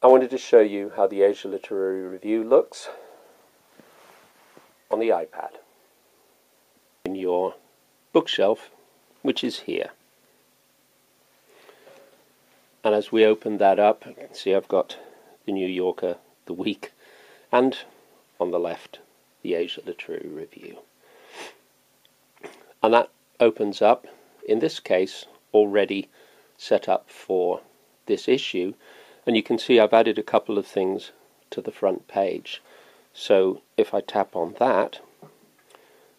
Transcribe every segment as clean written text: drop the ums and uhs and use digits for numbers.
I wanted to show you how the Asia Literary Review looks on the iPad in your bookshelf, which is here. And as we open that up, you can see I've got the New Yorker, the Week, and on the left, the Asia Literary Review. And that opens up, in this case, already set up for this issue. And you can see I've added a couple of things to the front page. So if I tap on that,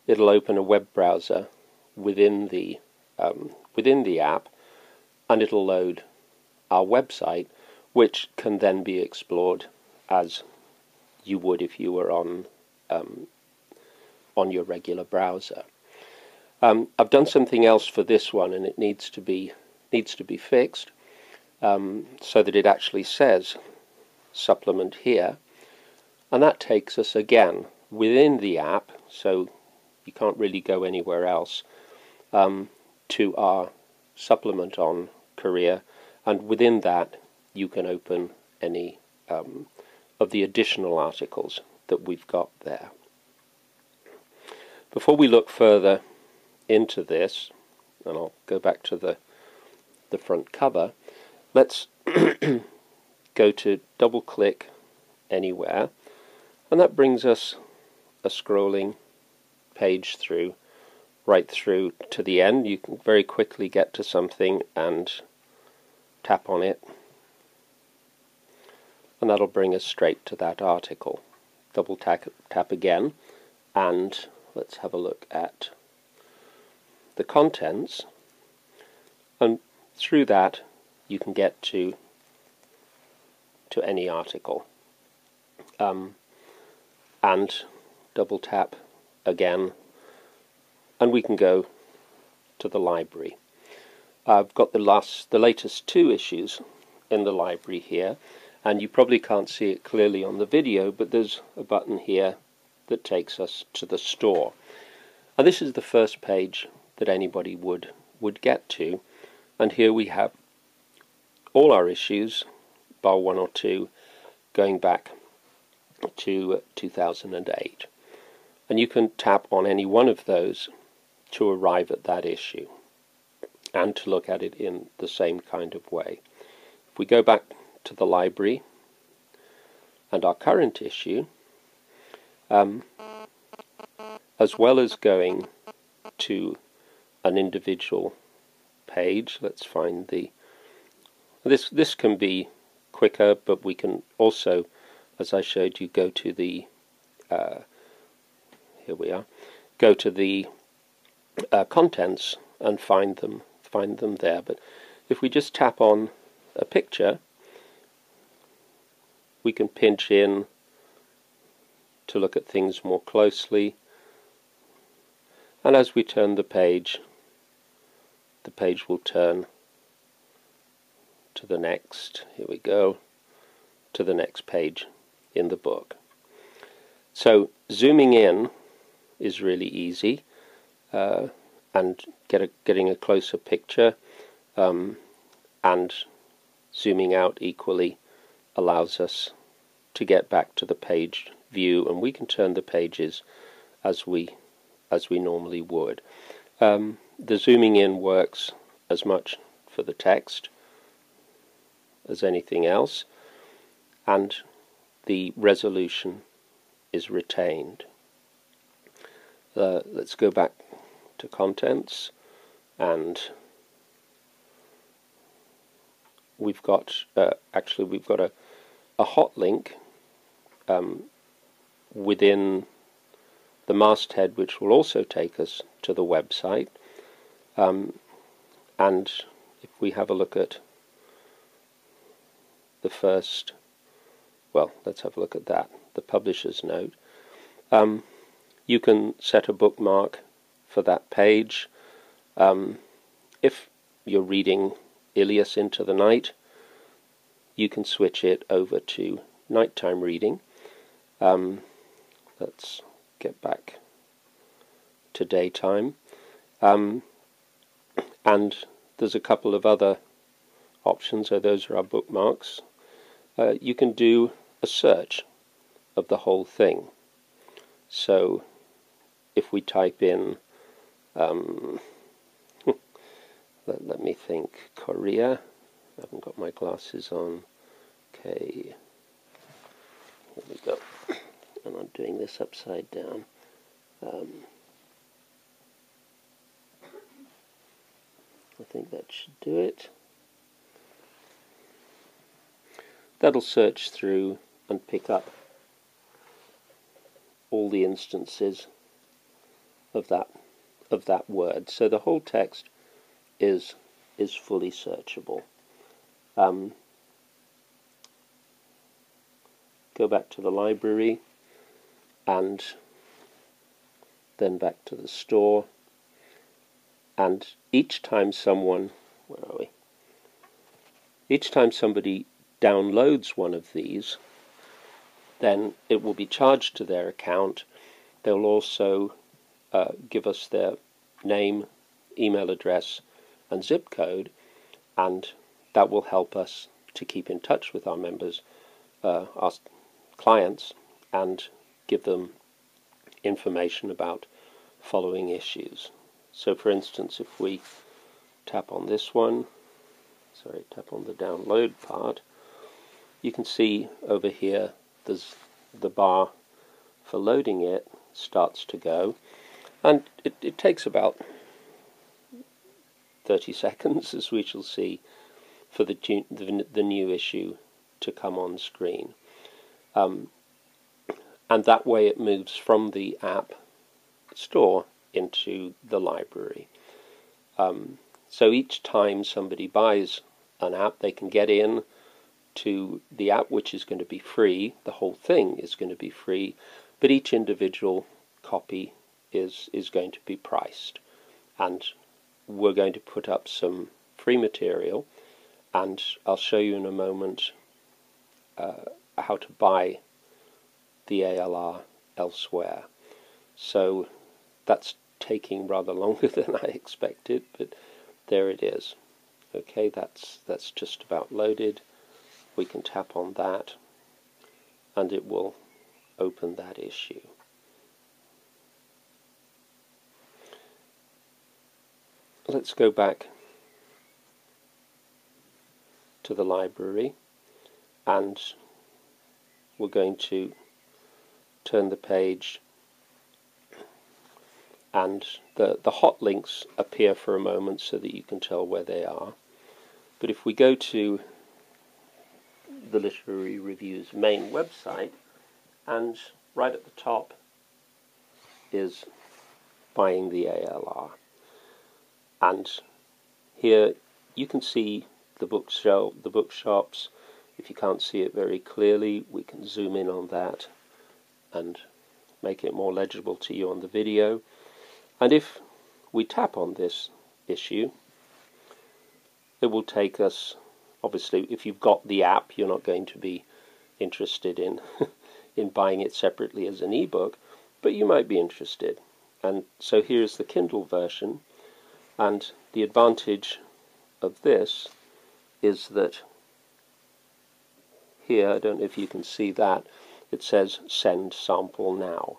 it'll open a web browser within the app, and it'll load our website, which can then be explored as you would if you were on your regular browser. I've done something else for this one, and it needs to be fixed. So that it actually says supplement here, and that takes us again within the app, so you can't really go anywhere else, to our supplement on Korea, and within that you can open any of the additional articles that we've got there. Before we look further into this, and I'll go back to the front cover, let's go to double click anywhere, and that brings us a scrolling page right through to the end. You can very quickly get to something and tap on it, and that'll bring us straight to that article. Double tap again, and let's have a look at the contents, and through that you can get to any article, and double tap again, and we can go to the library. I've got the latest 2 issues in the library here, and you probably can't see it clearly on the video, but there's a button here that takes us to the store, and this is the first page that anybody would get to, and here we have all our issues, bar 1 or 2, going back to 2008. And you can tap on any one of those to arrive at that issue and to look at it in the same kind of way. If we go back to the library and our current issue, as well as going to an individual page, let's find this can be quicker, but we can also, as I showed you, go to the here we are, go to the contents and find them there. But if we just tap on a picture, we can pinch in to look at things more closely, and as we turn the page will turn to the next, here we go, to the next page in the book. So zooming in is really easy, and getting a closer picture, and zooming out equally allows us to get back to the page view, and we can turn the pages as we normally would. The zooming in works as much for the text as anything else, and the resolution is retained. Let's go back to contents, and we've got we've got a hot link within the masthead, which will also take us to the website, and if we have a look at the first, well, let's have a look at that, the publisher's note. You can set a bookmark for that page. If you're reading Ilias into the night, you can switch it over to nighttime reading. Let's get back to daytime. And there's a couple of other options, so those are our bookmarks. you can do a search of the whole thing. So if we type in, let me think, Korea. I haven't got my glasses on. Okay, here we go. And I'm doing this upside down. I think that should do it. That'll search through and pick up all the instances of that word. So the whole text is fully searchable. Go back to the library and then back to the store, and each time somebody downloads one of these, then it will be charged to their account. They'll also give us their name, email address and zip code, and that will help us to keep in touch with our members, our clients, and give them information about following issues. So for instance, if we tap on this one, tap on the download part, you can see over here there's the bar for loading it starts to go, and it takes about 30 seconds, as we shall see, for the new issue to come on screen. And that way it moves from the app store into the library. So each time somebody buys an app, they can get in to the app, which is going to be free. The whole thing is going to be free, but each individual copy is going to be priced. And we're going to put up some free material, and I'll show you in a moment how to buy the ALR elsewhere. So that's taking rather longer than I expected, but there it is. Okay, that's just about loaded. We can tap on that and it will open that issue. Let's go back to the library, and we're going to turn the page, and the hot links appear for a moment so that you can tell where they are. But if we go to the Literary Review's main website, and right at the top is buying the ALR, and here you can see the bookshops. If you can't see it very clearly, we can zoom in on that and make it more legible to you on the video. And if we tap on this issue, it will take us, obviously if you've got the app, you're not going to be interested in in buying it separately as an ebook, but you might be interested. And so here's the Kindle version, and the advantage of this is that here, I don't know if you can see that, it says send sample now,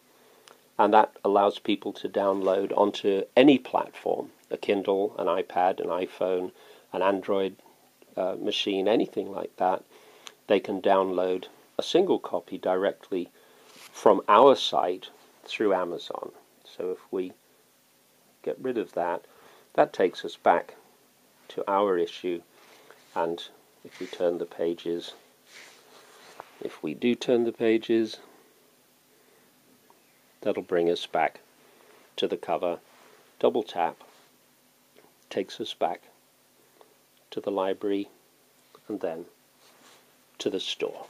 and that allows people to download onto any platform, a Kindle, an iPad, an iPhone, an Android machine, anything like that. They can download a single copy directly from our site through Amazon. So if we get rid of that, that takes us back to our issue, and if we turn the pages, if we do turn the pages, that'll bring us back to the cover. Double tap takes us back to the library and then to the store.